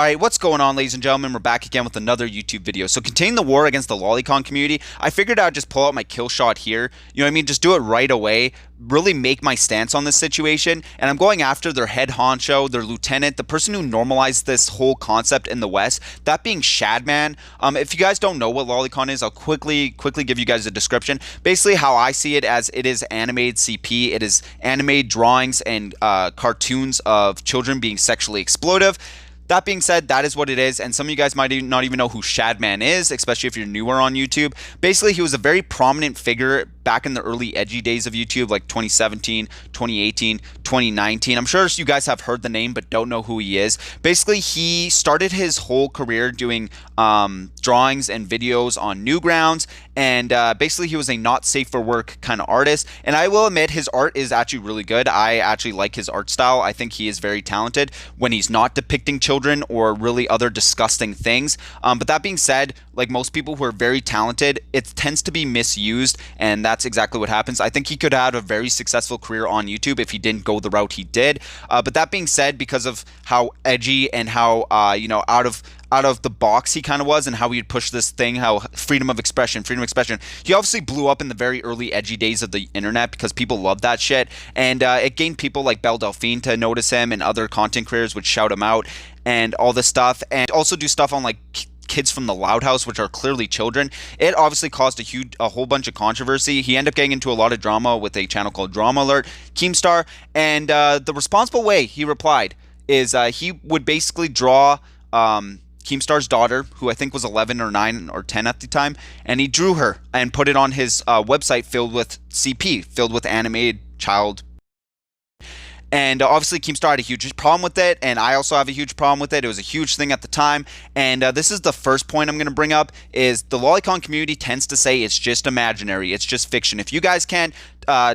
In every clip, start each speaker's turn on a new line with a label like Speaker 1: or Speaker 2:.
Speaker 1: Alright, what's going on, ladies and gentlemen? We're back again with another YouTube video. So containing the war against the lolicon community, I figured I'd just pull out my kill shot here. You know what I mean? Just do it right away. Really make my stance on this situation. And I'm going after their head honcho, their lieutenant, the person who normalized this whole concept in the West, that being Shädman. If you guys don't know what lolicon is, I'll quickly give you guys a description. Basically, how I see it as it is animated CP. It is animated drawings and cartoons of children being sexually exploitive. That being said, that is what it is, and some of you guys might not even know who Shädman is, especially if you're newer on YouTube. Basically, he was a very prominent figure back in the early edgy days of YouTube, like 2017, 2018, 2019. I'm sure you guys have heard the name, but don't know who he is. Basically, he started his whole career doing drawings and videos on Newgrounds, and basically he was a not safe for work kind of artist. And I will admit, his art is actually really good. I actually like his art style. I think he is very talented when he's not depicting children or really other disgusting things. But that being said, like most people who are very talented, it tends to be misused, and that's exactly what happens. I think he could have had a very successful career on YouTube if he didn't go the route he did. But that being said, because of how edgy and how out of the box he kind of was, and how he would push this thing, how freedom of expression, he obviously blew up in the very early edgy days of the internet because people loved that shit, and it gained people like Belle Delphine to notice him, and other content creators would shout him out and all this stuff, and also do stuff on like kids from the Loud House, which are clearly children. It obviously caused a whole bunch of controversy. He ended up getting into a lot of drama with a channel called Drama Alert, Keemstar, and the responsible way he replied is he would basically draw Keemstar's daughter, who I think was 11 or 9 or 10 at the time, and he drew her and put it on his website filled with CP, filled with animated child. And obviously Keemstar had a huge problem with it, and I also have a huge problem with it. It was a huge thing at the time, and this is the first point I'm going to bring up, is the lolicon community tends to say it's just imaginary, it's just fiction. If you guys can't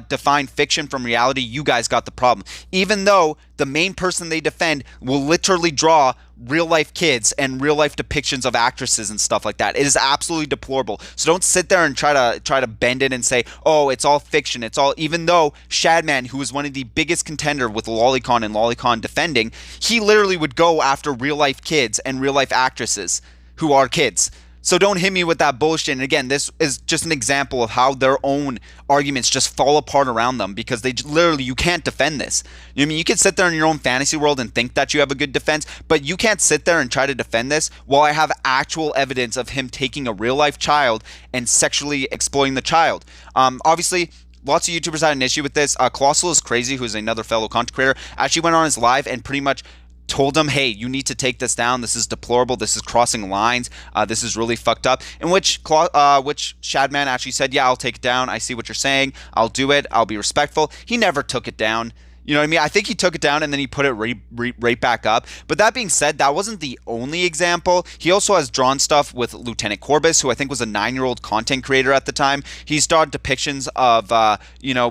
Speaker 1: define fiction from reality, you guys got the problem. Even though the main person they defend will literally draw real-life kids and real-life depictions of actresses and stuff like that. It is absolutely deplorable. So don't sit there and try to bend it and say, oh, it's all fiction. It's all, even though Shädman, who is one of the biggest contender with lolicon and lolicon defending, he literally would go after real-life kids and real-life actresses who are kids. So don't hit me with that bullshit. And again, this is just an example of how their own arguments just fall apart around them, because they literally, you can't defend this. You know what I mean? You can sit there in your own fantasy world and think that you have a good defense, but you can't sit there and try to defend this while I have actual evidence of him taking a real life child and sexually exploiting the child. Obviously, lots of YouTubers had an issue with this. Colossal is Crazy, who is another fellow content creator, actually went on his live and pretty much told him, hey, you need to take this down. This is deplorable. This is crossing lines. This is really fucked up. In which Shädman actually said, yeah, I'll take it down. I see what you're saying. I'll do it. I'll be respectful. He never took it down. You know what I mean? I think he took it down and then he put it right back up. But that being said, that wasn't the only example. He also has drawn stuff with Lieutenant Corbus, who I think was a 9-year-old content creator at the time. He's drawn depictions of,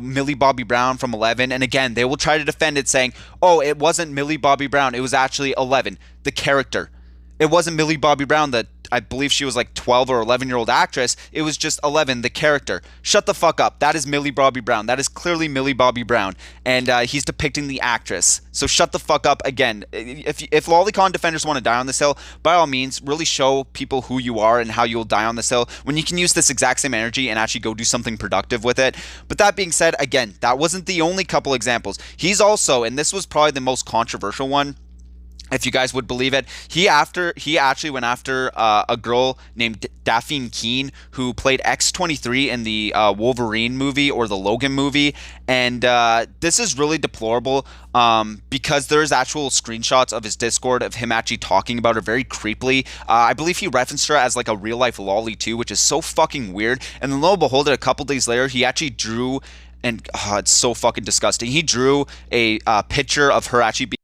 Speaker 1: Millie Bobby Brown from 11. And again, they will try to defend it saying, oh, it wasn't Millie Bobby Brown. It was actually 11, the character. It wasn't Millie Bobby Brown, that I believe she was like 12 or 11-year-old actress. It was just 11, the character. Shut the fuck up. That is Millie Bobby Brown. That is clearly Millie Bobby Brown. And he's depicting the actress. So shut the fuck up. Again, if lolicon defenders want to die on this hill, by all means, really show people who you are and how you'll die on this hill, when you can use this exact same energy and actually go do something productive with it. But that being said, again, that wasn't the only couple examples. He's also, and this was probably the most controversial one, if you guys would believe it, he actually went after a girl named Daphne Keene, who played X-23 in the Wolverine movie or the Logan movie. And this is really deplorable because there's actual screenshots of his Discord of him actually talking about her very creepily. I believe he referenced her as like a real-life lolly too, which is so fucking weird. And then lo and behold, a couple days later, he actually drew, and it's so fucking disgusting, he drew a picture of her actually being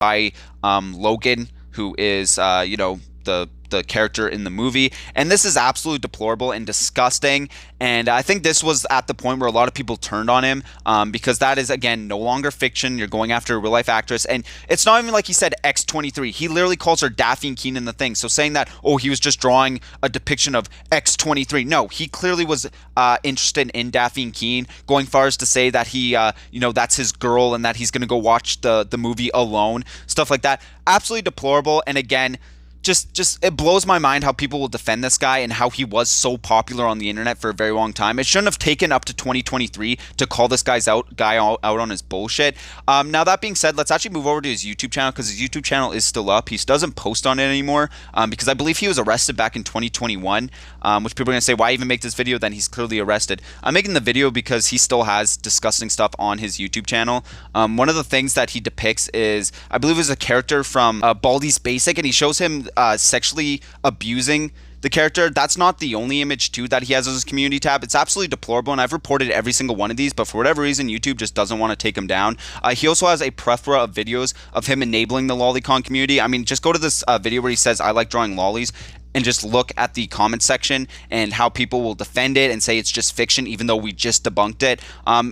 Speaker 1: by Logan, who is the the character in the movie. And this is absolutely deplorable and disgusting. And I think this was at the point where a lot of people turned on him, because that is, again, no longer fiction. You're going after a real life actress. And it's not even like he said X23. He literally calls her Daphne Keene in the thing. So saying that, oh, he was just drawing a depiction of X23. No, he clearly was interested in Daphne Keene, going far as to say that he, that's his girl and that he's going to go watch the movie alone, stuff like that. Absolutely deplorable. And again, just it blows my mind how people will defend this guy and how he was so popular on the internet for a very long time. It shouldn't have taken up to 2023 to call this guy out on his bullshit. Now that being said, let's actually move over to his YouTube channel, because his YouTube channel is still up. He doesn't post on it anymore, because I believe he was arrested back in 2021, which people are going to say, why even make this video? Then he's clearly arrested. I'm making the video because he still has disgusting stuff on his YouTube channel. One of the things that he depicts is, I believe, is a character from Baldi's Basic, and he shows him sexually abusing the character. That's not the only image too that he has on his community tab. It's absolutely deplorable, and I've reported every single one of these, but for whatever reason YouTube just doesn't want to take him down. He also has a plethora of videos of him enabling the lolicon community. I mean, just go to this video where he says, I like drawing lollies, and just look at the comment section and how people will defend it and say it's just fiction, even though we just debunked it.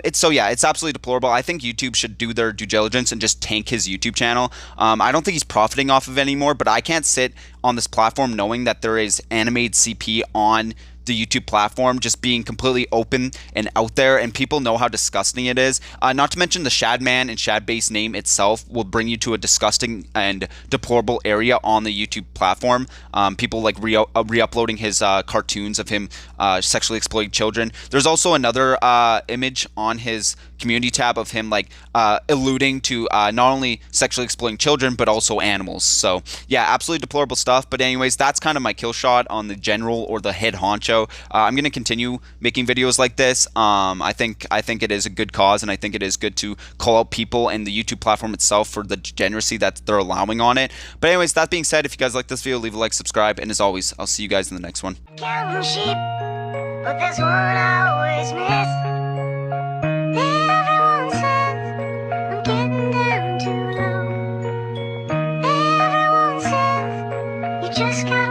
Speaker 1: It's absolutely deplorable. I think YouTube should do their due diligence and just tank his YouTube channel. I don't think he's profiting off of it anymore, but I can't sit on this platform knowing that there is animated CP on the YouTube platform just being completely open and out there, and people know how disgusting it is. Not to mention the Shädman and Shad-based name itself will bring you to a disgusting and deplorable area on the YouTube platform. People like re-uploading his cartoons of him sexually exploiting children. There's also another image on his community tab of him alluding to not only sexually exploiting children but also animals. So yeah, absolutely deplorable stuff. But anyways, that's kind of my kill shot on the general or the head honcho. I'm going to continue making videos like this. I think it is a good cause, and I think it is good to call out people and the YouTube platform itself for the degeneracy that they're allowing on it. But anyways, that being said, if you guys like this video, leave a like, subscribe, and as always, I'll see you guys in the next one.
Speaker 2: Counting sheep, but there's one I always miss. Everyone says I'm getting down too low. Everyone says you just got